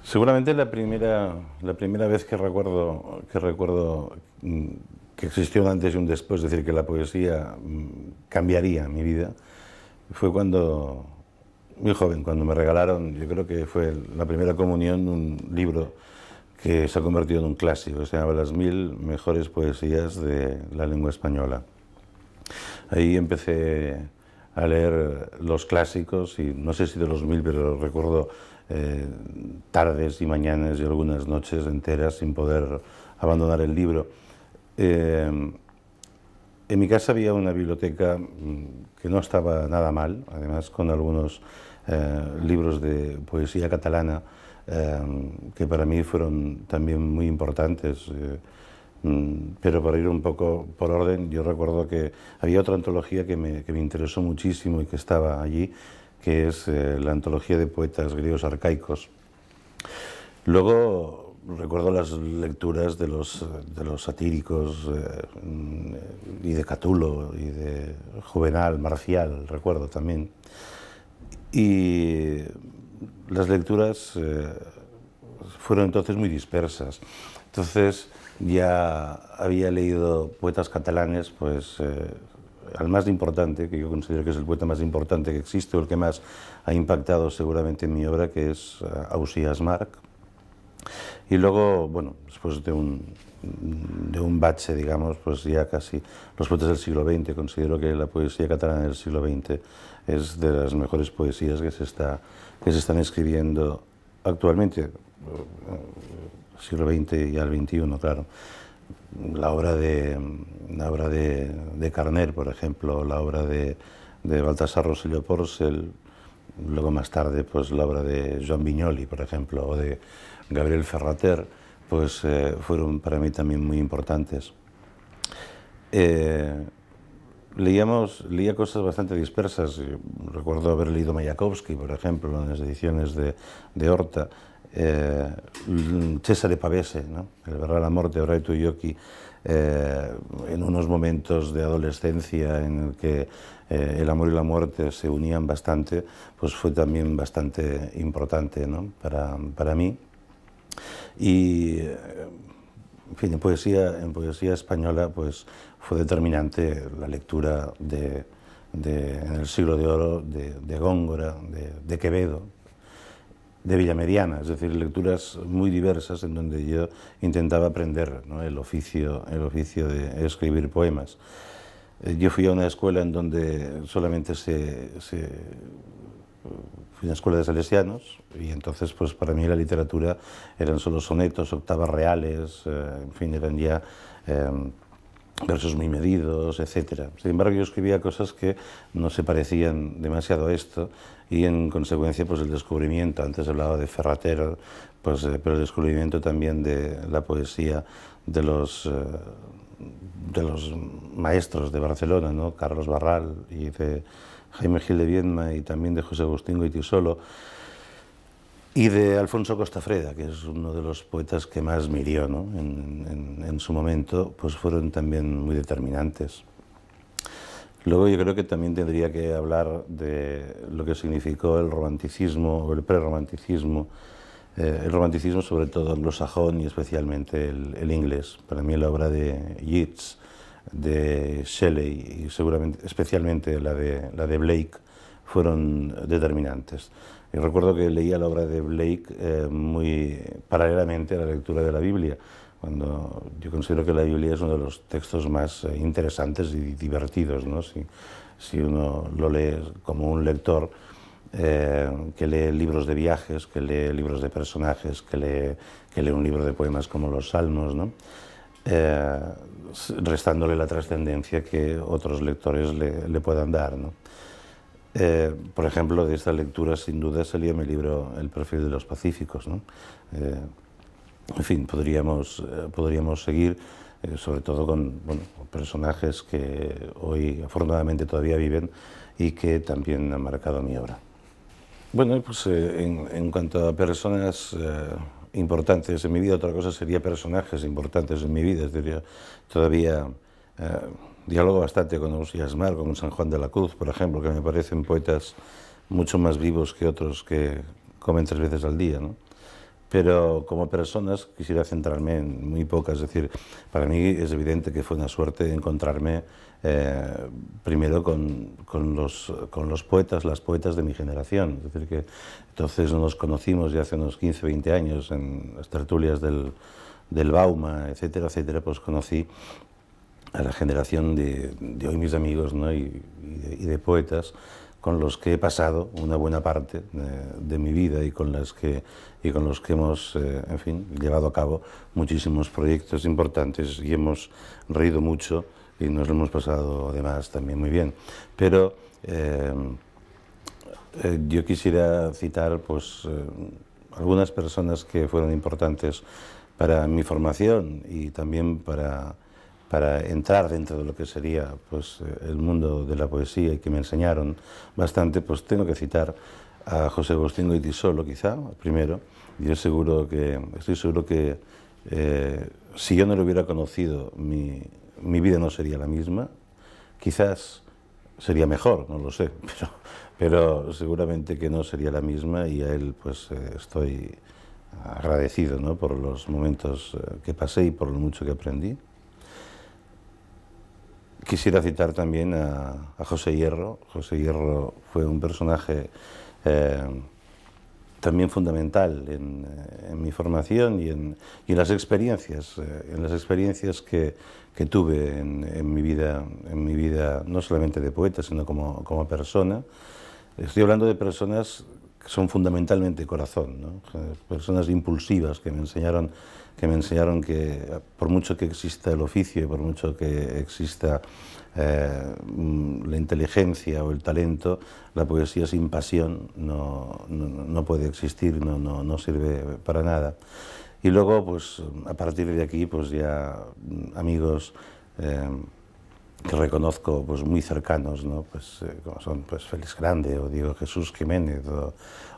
Seguramente la primera vez que recuerdo que existió un antes y un después, es decir, que la poesía cambiaría mi vida, fue cuando, muy joven, cuando me regalaron, yo creo que fue la primera comunión, un libro que se ha convertido en un clásico, se llama Las 1000 mejores poesías de la lengua española. Ahí empecé a leer los clásicos y no sé si de los 1000, pero recuerdo tardes y mañanas y algunas noches enteras sin poder abandonar el libro. En mi casa había una biblioteca que no estaba nada mal, además con algunos libros de poesía catalana que para mí fueron también muy importantes. Pero para ir un poco por orden, yo recuerdo que había otra antología que me interesó muchísimo y que estaba allí, que es la antología de poetas griegos arcaicos. Luego recuerdo las lecturas de los satíricos y de Catulo y de Juvenal, Marcial, recuerdo también. Y las lecturas fueron entonces muy dispersas. Entonces ya había leído poetas catalanes, pues al más importante, que yo considero que es el poeta más importante que existe, o el que más ha impactado seguramente en mi obra, que es Ausiàs March. Y luego, bueno, después de un bache, digamos, pues ya casi los poetas del siglo XX, considero que la poesía catalana del siglo XX es de las mejores poesías que se están escribiendo actualmente, siglo XX y al XXI, claro. La obra de Carner, por ejemplo, la obra de Baltasar Rosselló Porcel, luego más tarde pues la obra de Joan Vinyoli, por ejemplo, o de Gabriel Ferrater, pues fueron para mí también muy importantes. Leía cosas bastante dispersas. Recuerdo haber leído Mayakovsky, por ejemplo, en las ediciones de Horta, Cesare Pavese, ¿no? El verrà la morte, ora tu yoki, en unos momentos de adolescencia en el que el amor y la muerte se unían bastante, pues fue también bastante importante, ¿no? para mí. Y, en fin, en poesía española pues fue determinante la lectura en el siglo de oro de Góngora, de Quevedo, de Villamediana, es decir, lecturas muy diversas en donde yo intentaba aprender, ¿no? el oficio de escribir poemas. Yo fui a una escuela en donde solamente fui a una escuela de salesianos y entonces pues para mí la literatura eran solo sonetos, octavas reales, en fin, eran ya versos muy medidos, etc. Sin embargo, yo escribía cosas que no se parecían demasiado a esto y en consecuencia pues el descubrimiento, antes hablaba de Ferrater, pues, pero el descubrimiento también de la poesía de los maestros de Barcelona, ¿no? Carlos Barral y de Jaime Gil de Viedma y también de José Agustín Goytisolo y de Alfonso Costafreda, que es uno de los poetas que más me hirió, ¿no? en su momento, pues fueron también muy determinantes. Luego yo creo que también tendría que hablar de lo que significó el romanticismo o el prerromanticismo, el romanticismo sobre todo anglosajón y especialmente el inglés. Para mí la obra de Yeats, de Shelley y seguramente especialmente la de Blake fueron determinantes. Y recuerdo que leía la obra de Blake muy paralelamente a la lectura de la Biblia, cuando yo considero que la Biblia es uno de los textos más interesantes y divertidos, ¿no? Si uno lo lee como un lector que lee libros de viajes, que lee libros de personajes, que lee un libro de poemas como los Salmos, ¿no? Restándole la trascendencia que otros lectores le puedan dar, ¿no? Por ejemplo, de esta lectura sin duda salía mi libro El perfil de los pacíficos, ¿no? En fin, podríamos seguir, sobre todo con personajes que hoy afortunadamente todavía viven y que también han marcado mi obra. Bueno, pues en cuanto a personas importantes en mi vida, otra cosa sería personajes importantes en mi vida. Es decir, todavía diálogo bastante con Ausiàs March, con San Juan de la Cruz, por ejemplo, que me parecen poetas mucho más vivos que otros que comen 3 veces al día, ¿no? pero como personas quisiera centrarme en muy pocas. Es decir, para mí es evidente que fue una suerte encontrarme primero con los poetas, las poetas de mi generación. Es decir, que entonces nos conocimos ya hace unos 15, 20 años en las tertulias del Bauma, etcétera, etcétera. Pues conocí a la generación de hoy mis amigos, ¿no? y de poetas con los que he pasado una buena parte de mi vida y con los que hemos, en fin, llevado a cabo muchísimos proyectos importantes y hemos reído mucho y nos lo hemos pasado además también muy bien. Pero yo quisiera citar pues, algunas personas que fueron importantes para mi formación y también para entrar dentro de lo que sería pues, el mundo de la poesía y que me enseñaron bastante. Pues tengo que citar a José Agustín Goytisolo, quizá, primero. Yo estoy seguro que si yo no lo hubiera conocido, mi vida no sería la misma. Quizás sería mejor, no lo sé, pero seguramente que no sería la misma, y a él pues estoy agradecido, ¿no? Por los momentos que pasé y por lo mucho que aprendí. Quisiera citar también a José Hierro. José Hierro fue un personaje también fundamental en mi formación y en las experiencias que tuve en mi vida, no solamente de poeta, sino como persona. Estoy hablando de personas que son fundamentalmente corazón, ¿no? Personas impulsivas que me enseñaron que por mucho que exista el oficio y por mucho que exista la inteligencia o el talento, la poesía sin pasión no puede existir, no sirve para nada. Y luego, pues a partir de aquí, pues ya amigos que reconozco pues muy cercanos, ¿no? Pues, como son pues, Félix Grande o Diego Jesús Jiménez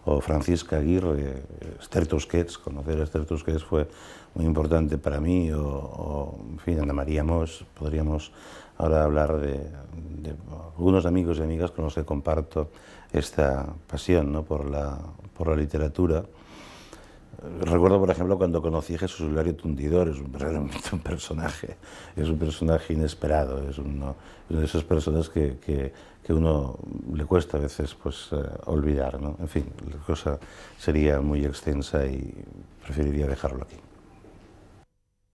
o Francisca Aguirre, Esther Tusquets. Conocer a Esther Tusquets fue muy importante para mí, en fin, Ana María Mos. Podríamos ahora hablar de algunos amigos y amigas con los que comparto esta pasión, ¿no? por la literatura. Recuerdo, por ejemplo, cuando conocí a Jesús Hilario Tundidor. Es realmente un personaje inesperado, es una de esas personas que uno le cuesta a veces pues, olvidar, ¿no? En fin, la cosa sería muy extensa y preferiría dejarlo aquí.